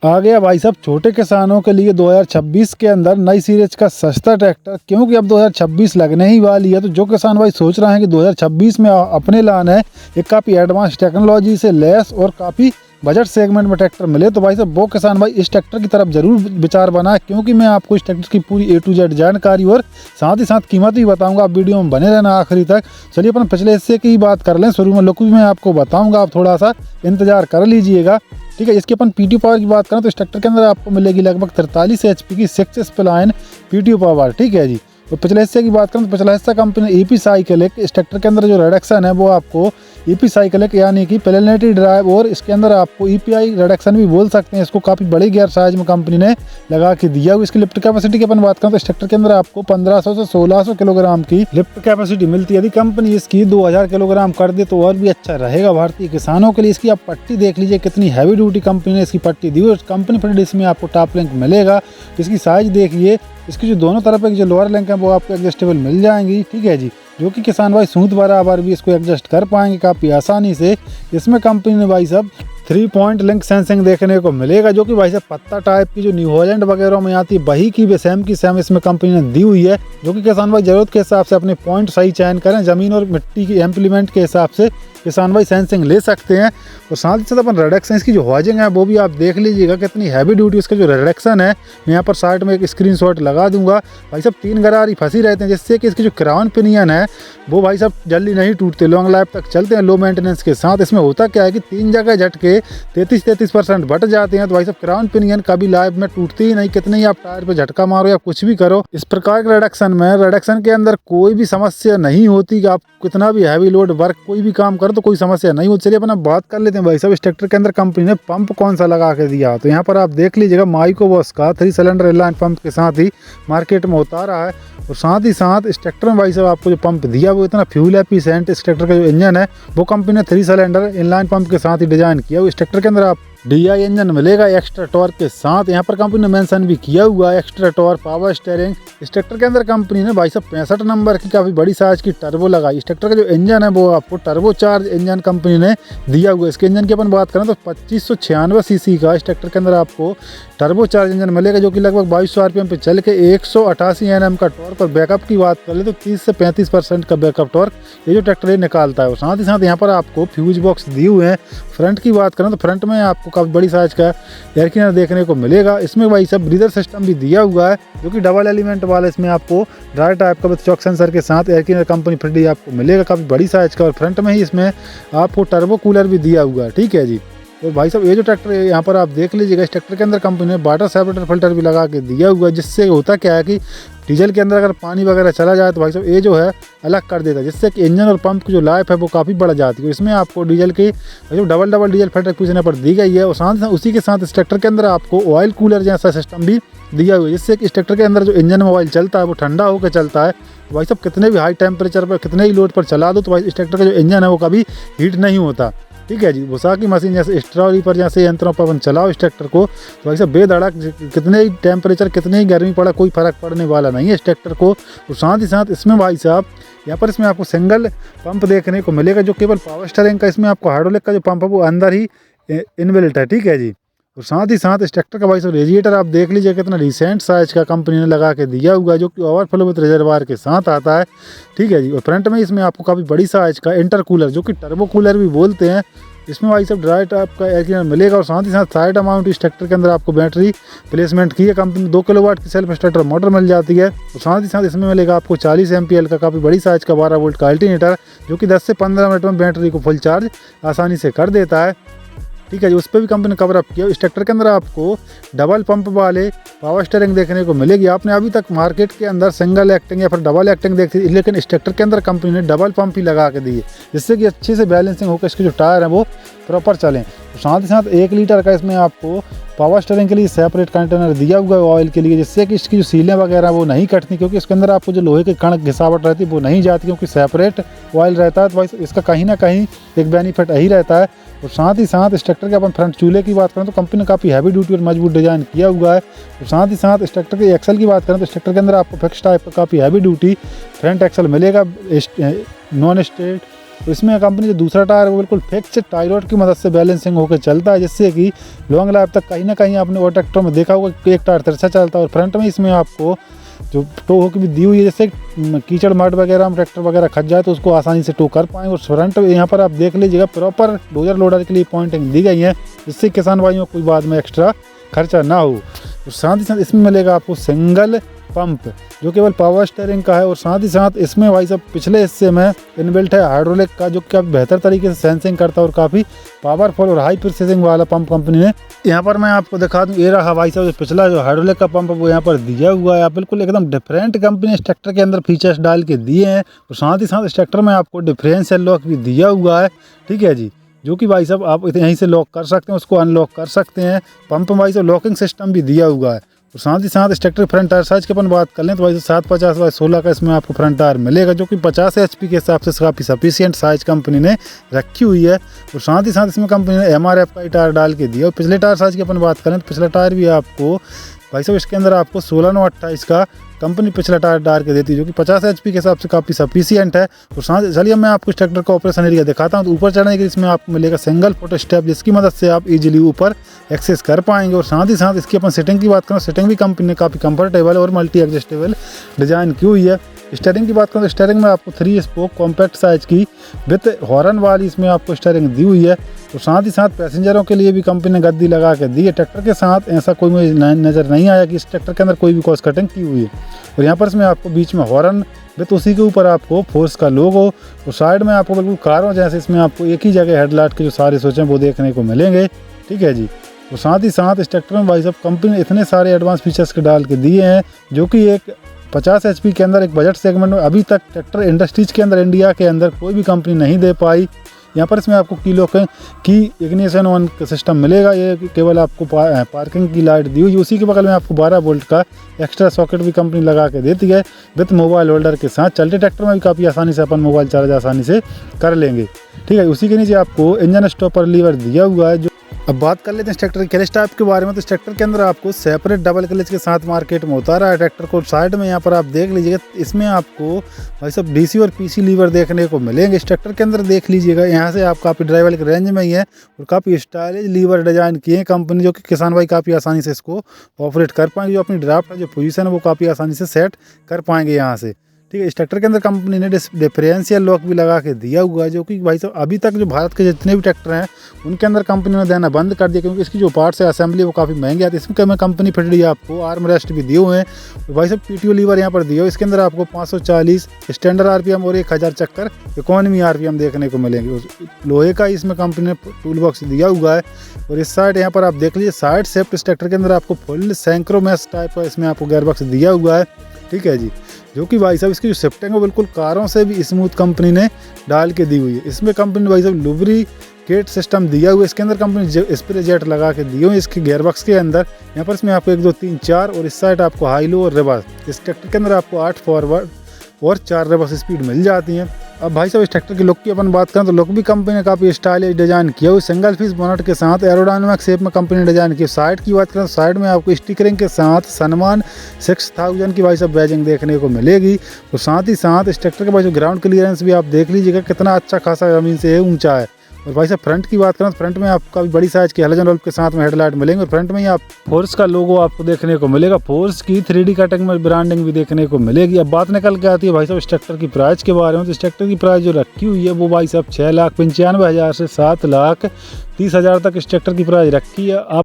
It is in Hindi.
आ गया भाई साहब छोटे किसानों के लिए 2026 के अंदर नई सीरीज का सस्ता ट्रैक्टर, क्योंकि अब 2026 लगने ही वाली है। तो जो किसान भाई सोच रहे हैं कि 2026 में अपने लाना है एक काफ़ी एडवांस टेक्नोलॉजी से लैस और काफ़ी बजट सेगमेंट में ट्रैक्टर मिले, तो भाई साहब वो किसान भाई इस ट्रैक्टर की तरफ जरूर विचार बनाए, क्योंकि मैं आपको इस ट्रैक्टर की पूरी A to Z जानकारी और साथ ही साथ कीमत भी बताऊंगा। आप वीडियो में बने रहना आखिरी तक। चलिए अपन पिछले हिस्से की बात कर लें। शुरू में लुक भी मैं आपको बताऊंगा, आप थोड़ा सा इंतजार कर लीजिएगा, ठीक है। इसकी अपन पीटीओ पावर की बात करें तो इस ट्रैक्टर के अंदर आपको मिलेगी लगभग 43 HP की 6 स्प्लाइन पीटीओ पावर, ठीक है जी। तो पिछले हिस्से की बात करें तो पिछला हिस्सा कंपनी EP साइकिलिक, इस ट्रैक्टर के अंदर जो रिडक्शन है वो आपको EP साइकिलिक यानी कि प्लेनेटरी ड्राइव, और इसके अंदर आपको EPI रिडक्शन भी बोल सकते हैं इसको, काफ़ी बड़ी गियर साइज में कंपनी ने लगा के दिया हुआ। इसकी लिफ्ट कैपेसिटी की अपन बात करें तो इस ट्रैक्टर के अंदर आपको 1500 से 1600 किलोग्राम की लिफ्ट कैपेसिटी मिलती है। यदि कंपनी इसकी 2000 किलोग्राम कर दे तो और भी अच्छा रहेगा भारतीय किसानों के लिए। इसकी आप पट्टी देख लीजिए कितनी हैवी ड्यूटी कंपनी ने इसकी पट्टी दी हुई। कंपनी फिटेड इसमें आपको टॉप लिंक मिलेगा। इसकी साइज देखिए, इसकी जो दोनों तरफ की जो लोअर लिंक है वो आपको एडजस्टेबल मिल जाएंगी, ठीक है जी, जो कि किसान भाई सूत बराबर भी इसको एडजस्ट कर पाएंगे काफ़ी आसानी से। इसमें कंपनी ने भाई साहब 3 पॉइंट लिंक सेंसिंग देखने को मिलेगा, जो कि भाई साहब पत्ता टाइप की जो न्यू हॉलैंड वगैरह में आती है वही की सेम इसमें कंपनी ने दी हुई है, जो कि किसान भाई जरूरत के हिसाब से अपने पॉइंट सही चयन करें। ज़मीन और मिट्टी की इम्प्लीमेंट के हिसाब से किसान भाई सेंसिंग ले सकते हैं। और साथ ही साथ अपन रिडक्शन इसकी जो हॉजिंग है वो भी आप देख लीजिएगा कितनी हैवी ड्यूटी इसका जो रिडक्शन है। मैं यहाँ पर साइड में एक स्क्रीनशॉट लगा दूंगा। भाई साहब 3 गरारी फंसी रहते हैं, जिससे कि इसकी जो क्राउन पिनियन है वो भाई साहब जल्दी नहीं टूटते, लॉन्ग लाइफ तक चलते हैं लो मेंटेनेंस के साथ। इसमें होता क्या है कि 3 जगह झटके 33% बट जाते हैं, तो भाई साहब क्राउन पिनियन कभी लाइफ में टूटती ही नहीं, कितने ही आप टायर पे झटका मारो या कुछ भी करो। इस प्रकार के रिडक्शन के अंदर कोई भी समस्या नहीं होती कि आप कितना भी हैवी लोड वर्क कोई भी काम करो तो कोई समस्या नहीं होती। चलिए अपन अब बात कर लेते हैं भाई साहब इस ट्रैक्टर के अंदर कंपनी ने पंप कौन सा लगा के दिया। तो यहाँ पर आप देख लीजिएगा माइको बॉस का 3 सिलेंडर इनलाइन पंप के साथ ही मार्केट में उतारा है। और साथ ही साथ इस ट्रैक्टर में भाई साहब आपको जो पंप दिया वो इतना फ्यूल एफिशिएंट, इस ट्रैक्टर का जो इंजन है वो कंपनी ने 3 सिलेंडर इनलाइन पंप के साथ ही डिजाइन किया हुआ। इस ट्रैक्टर के अंदर आप DI इंजन मिलेगा एक्स्ट्रा टॉर्क के साथ। यहाँ पर कंपनी ने मेंशन भी किया हुआ है एक्स्ट्रा टॉर्क पावर स्टीयरिंग। इस ट्रैक्टर के अंदर कंपनी ने भाई साहब 65 नंबर की काफ़ी बड़ी साइज की टर्बो लगाई। इस ट्रैक्टर का जो इंजन है वो आपको टर्बो चार्ज इंजन कंपनी ने दिया हुआ है। इसके इंजन की अपन बात करें तो 2596 cc का इस ट्रैक्टर के अंदर आपको टर्बो चार्ज इंजन मिलेगा, जो कि लगभग 2200 RPM पे चल के 188 Nm का टॉर्क। और बैकअप की बात कर ले तो 30 से 35% का बैकअप टॉर्क ये जो ट्रैक्टर ये निकालता है। और साथ ही साथ यहाँ पर आपको फ्यूज बॉक्स दिए हुए हैं। फ्रंट की बात करें तो फ्रंट में आपको काफ़ी बड़ी साइज का एयर क्लीनर देखने को मिलेगा। इसमें भाई सब ब्रीदर सिस्टम भी दिया हुआ है, जो कि डबल एलिमेंट वाला। इसमें आपको ड्राई टाइप का विद चॉक सेंसर के साथ एयर क्लीनर कंपनी फिट आपको मिलेगा काफ़ी बड़ी साइज का। और फ्रंट में ही इसमें आपको टर्बो कूलर भी दिया हुआ है, ठीक है जी। तो भाई साहब ये जो ट्रैक्टर है यहाँ पर आप देख लीजिएगा, इस ट्रैक्टर के अंदर कंपनी ने वाटर सेपरेटर फिल्टर भी लगा के दिया हुआ है, जिससे होता क्या है कि डीजल के अंदर अगर पानी वगैरह चला जाए तो भाई साहब ये जो है अलग कर देता है, जिससे कि इंजन और पंप की जो लाइफ है वो काफ़ी बढ़ जाती है। इसमें आपको डीजल की जो डबल डीजल फिल्टर पूछने पर दी गई है। और साथ ही उसी के साथ इस ट्रैक्टर के अंदर आपको ऑयल कूलर जैसा सिस्टम भी दिया हुआ है, जिससे कि इस ट्रैक्टर के अंदर जो इंजन में ऑयल चलता है वो ठंडा होकर चलता है। भाई साहब कितने भी हाई टेम्परेचर पर कितने ही लोड पर चला दो तो भाई इस ट्रैक्टर का जो इंजन है वो कभी हीट नहीं होता, ठीक है जी। भूसा की मशीन जैसे स्ट्रॉली पर जैसे यंत्रों पर अपन चलाओ इस ट्रैक्टर को तो भाई साहब बेधड़क कितने ही टेम्परेचर कितने ही गर्मी पड़ा कोई फर्क पड़ने वाला नहीं है इस ट्रैक्टर को। और साथ ही साथ इसमें भाई साहब यहाँ पर इसमें आपको सिंगल पंप देखने को मिलेगा, जो केवल पावर स्टीयरिंग का। इसमें आपको हाइड्रोलिक का जो पंप है वो अंदर ही इनबिल्ट है, ठीक है जी। और साथ ही साथ इस ट्रैक्टर का भाई साहब रेडिएटर आप देख लीजिए कितना रिसेंट साइज का कंपनी ने लगा के दिया हुआ है, जो कि ओवरफ्लो विद रिजर्वायर के साथ आता है, ठीक है जी। और फ्रंट में इसमें आपको काफ़ी बड़ी साइज का इंटर कूलर, जो कि टर्बो कूलर भी बोलते हैं, इसमें भाई साहब ड्राई टाइप का एयर क्लीनर मिलेगा। और साथ ही साथ साइड अमाउंट इस ट्रैक्टर के अंदर आपको बैटरी प्लेसमेंट की है कंपनी 2 किलोवाट की सेल्फ स्टार्टर मोटर मिल जाती है। और साथ ही साथ इसमें मिलेगा आपको 40 MPL का काफ़ी बड़ी साइज का 12 वोल्ट का अल्टरनेटर, जो कि 10 से 15 मिनट में बैटरी को फुल चार्ज आसानी से कर देता है, ठीक है जी। उस पर भी कंपनी ने कवर अप किया। इस ट्रैक्टर के अंदर आपको डबल पंप वाले पावर स्टीयरिंग देखने को मिलेगी। आपने अभी तक मार्केट के अंदर सिंगल एक्टिंग या फिर डबल एक्टिंग देखी थी, लेकिन इस ट्रैक्टर के अंदर कंपनी ने डबल पंप ही लगा के दी है, जिससे कि अच्छे से बैलेंसिंग होकर इसके जो टायर हैं वो प्रॉपर चलें। तो साथ ही साथ 1 लीटर का इसमें आपको पावर स्टीयरिंग के लिए सेपरेट कंटेनर दिया हुआ है ऑयल के लिए, जिससे कि इसकी जो सीलें वगैरह वो नहीं कटती, क्योंकि इसके अंदर आपको जो लोहे के कण घिसावट रहती है वो नहीं जाती, क्योंकि सेपरेट ऑयल रहता है। तो भाई इसका कहीं ना कहीं एक बेनिफिट यही रहता है। और साथ ही साथ इस ट्रैक्टर के अपन फ्रंट चूल्हे की बात करें तो कंपनी ने काफ़ी हैवी ड्यूटी और मजबूत डिजाइन किया हुआ है। और साथ ही साथ इस ट्रैक्टर के एक्सल की बात करें तो इस ट्रैक्टर के अंदर आपको फिक्स टाइप का काफ़ी हैवी ड्यूटी फ्रंट एक्सल मिलेगा, नॉन स्टेट तो इसमें कंपनी जो दूसरा टायर है वो बिल्कुल फिक्स टाई रॉड की मदद से बैलेंसिंग होकर चलता है, जिससे कि लॉन्ग लाइफ तक कहीं ना कहीं आपने और ट्रैक्टर में देखा होगा कि एक टायर तिरछा चलता है। और फ्रंट में इसमें आपको जो टो होकर भी दी हुई है, जैसे कीचड़ मड वगैरह में ट्रैक्टर वगैरह खच जाए तो उसको आसानी से टो कर पाएंगे। और फ्रंट यहाँ पर आप देख लीजिएगा प्रॉपर डोजर लोडर के लिए पॉइंटिंग दी गई है, जिससे किसान भाइयों को कोई बाद में एक्स्ट्रा खर्चा ना हो। और साथ ही साथ इसमें मिलेगा आपको सिंगल पंप जो केवल पावर स्टीयरिंग का है। और साथ ही साथ इसमें भाई साहब पिछले हिस्से में इनबिल्ट है हाइड्रोलिक का, जो कि बेहतर तरीके से सेंसिंग करता है और काफ़ी पावरफुल और हाई प्रिसिजन वाला पंप कंपनी ने यहाँ पर मैं आपको दिखा दूँ। ये रहा भाई साहब पिछला जो हाइड्रोलिक का पंप वो यहाँ पर दिया हुआ है। आप बिल्कुल एकदम डिफरेंट कंपनी इस ट्रैक्टर के अंदर फीचर्स डाल के दिए हैं। और साथ ही साथ इस ट्रैक्टर में आपको डिफरेंशियल लॉक भी दिया हुआ है, ठीक है जी, जो कि भाई साहब आप यहीं से लॉक कर सकते हैं, उसको अनलॉक कर सकते हैं। पंप में भाई साहब लॉकिंग सिस्टम भी दिया हुआ है। और साथ ही साथ इस ट्रैक्टर फ्रंट टायर साइज की अपन बात कर लें तो भाई 750/16 का इसमें आपको फ्रंट टायर मिलेगा, जो कि 50 HP के हिसाब से काफ़ी सफिशिएंट साइज कंपनी ने रखी हुई है। और साथ ही साथ इसमें कंपनी ने MRF का टायर डाल के दिया। और पिछले टायर साइज की अपन बात करें तो पिछला टायर भी आपको भाई साहब इसके अंदर आपको 16/9/28 का कंपनी पिछला टायर डाल के देती है, जो कि 50 HP के हिसाब से काफ़ी सफिशिएंट है। और साथ चलिए मैं आपको इस ट्रैक्टर का ऑपरेशन एरिया दिखाता हूं। तो ऊपर चढ़ने के लिए इसमें आपको मिलेगा सिंगल फुट स्टेप, जिसकी मदद से आप इजीली ऊपर एक्सेस कर पाएंगे। और साथ ही साथ इसकी अपन सेटिंग की बात करें, सेटिंग भी कंपनी ने काफ़ी कंफर्टेबल और मल्टी एडजस्टेबल डिज़ाइन की हुई है। स्टीयरिंग की बात करें तो स्टीयरिंग में आपको 3 स्पोक कॉम्पैक्ट साइज की विथ हॉर्न वाली इसमें आपको स्टीयरिंग दी हुई है। और साथ ही साथ पैसेंजरों के लिए भी कंपनी ने गद्दी लगा के दी है। ट्रैक्टर के साथ ऐसा कोई मुझे नज़र नहीं आया कि इस ट्रैक्टर के अंदर कोई भी कॉस्ट कटिंग की हुई है। और यहाँ पर इसमें आपको बीच में हॉर्न विथ उसी के ऊपर आपको फोर्स का लोगो, और साइड में आपको बिल्कुल कारों जैसे इसमें आपको एक ही जगह हेडलाइट के जो सारे स्विच हैं वो देखने को मिलेंगे, ठीक है जी। और साथ ही साथ इस ट्रैक्टर में भाई साहब कंपनी ने इतने सारे एडवांस फीचर्स के डाल के दिए हैं, जो कि एक 50 HP के अंदर एक बजट सेगमेंट में अभी तक ट्रैक्टर इंडस्ट्रीज के अंदर इंडिया के अंदर कोई भी कंपनी नहीं दे पाई। यहाँ पर इसमें आपको की इग्निशन ऑन सिस्टम मिलेगा। ये केवल आपको पार्किंग की लाइट दी हुई, उसी के बगल में आपको 12 वोल्ट का एक्स्ट्रा सॉकेट भी कंपनी लगा के देती है विथ मोबाइल होल्डर के साथ। चलते ट्रैक्टर में भी काफ़ी आसानी से अपन मोबाइल चार्ज आसानी से कर लेंगे, ठीक है। उसी के नीचे आपको इंजन स्टॉपर लीवर दिया हुआ है। जो अब बात कर लेते हैं इस ट्रैक्टर के क्लच टाइप के बारे में। तो इस ट्रैक्टर के अंदर आपको सेपरेट डबल क्लच के साथ मार्केट में उतारा है ट्रैक्टर को। साइड में यहाँ पर आप देख लीजिएगा, इसमें आपको भाई साहब DC और PC लीवर देखने को मिलेंगे। इस ट्रैक्टर के अंदर देख लीजिएगा, यहाँ से आप काफ़ी ड्राइवर के रेंज में ही है और काफ़ी स्टाइलिश लीवर डिजाइन किए हैं कंपनी, जो कि किसान भाई काफ़ी आसानी से इसको ऑपरेट कर पाएंगे। जो अपनी ड्राफ्ट है जो पोजीशन है वो काफ़ी आसानी से सेट कर पाएंगे यहाँ से, ठीक है। इस ट्रैक्टर के अंदर कंपनी ने डिफरेंशियल लॉक भी लगा के दिया हुआ है, जो कि भाई साहब अभी तक जो भारत के जितने भी ट्रैक्टर हैं उनके अंदर कंपनी ने देना बंद कर दिया, क्योंकि इसकी जो पार्ट्स है असेंबली वो काफ़ी महंगी आती है। इसमें कंपनी फिट रही है, आपको आर्म रेस्ट भी दिए हुए हैं। तो भाई साहब PTO लीवर यहाँ पर दिए हुए, इसके अंदर आपको 540 स्टैंडर्ड RPM और 1000 चक्कर इकोनॉमी RPM देखने को मिलेंगे। लोहे का इसमें कंपनी ने टूल बॉक्स दिया हुआ है। और इस साइड यहाँ पर आप देख लीजिए, साइड सेफ्ट इस ट्रैक्टर के अंदर आपको फुल सैंक्रोमैस टाइप का इसमें आपको गेयर बॉक्स दिया हुआ है, ठीक है जी, जो कि भाई साहब इसकी जो शिफ्टिंग है बिल्कुल कारों से भी स्मूथ कंपनी ने डाल के दी हुई है। इसमें कंपनी ने भाई साहब लुब्रिकेट सिस्टम दिया हुआ है। इसके अंदर कंपनी स्प्रे जेट लगा के दिए हुए इसके गियरबॉक्स के अंदर। यहाँ पर इसमें आपको 1 2 3 4 और इस साइड आपको हाई लो और रिवर्स। इस ट्रैक्टर के अंदर आपको 8 फॉरवर्ड और 4 रिवर्स स्पीड मिल जाती हैं। अब भाई साहब इस ट्रैक्टर की लुक की अपन बात करें तो लुक भी कंपनी ने काफ़ी स्टाइलिश डिजाइन किया हुआ, सिंगल फीस बोनट के साथ एरोडायनामिक शेप में कंपनी ने डिजाइन किया। साइड की बात करें तो साइड में आपको स्टिकरिंग के साथ सनमान 6000 की भाई साहब बैजिंग देखने को मिलेगी। और साथ ही साथ इस ट्रैक्टर के भाई ग्राउंड क्लियरेंस भी आप देख लीजिएगा कितना अच्छा खासा ज़मीन से ऊंचा है। और भाई साहब फ्रंट की बात करें तो फ्रंट में आपको काफ़ी बड़ी साइज की हेलोजन बल्ब के साथ में हेडलाइट मिलेंगे। और फ्रंट में ही आप फोर्स का लोगो आपको देखने को मिलेगा। फोर्स की 3D कटिंग में ब्रांडिंग भी देखने को मिलेगी। अब बात निकल के आती है भाई साहब इस ट्रैक्टर की प्राइस के बारे में। तो इस ट्रैक्टर की प्राइस जो रखी हुई है वो भाई साहब 6,95,000 से 7,30,000 तक इस ट्रैक्टर की प्राइस रखी है। आप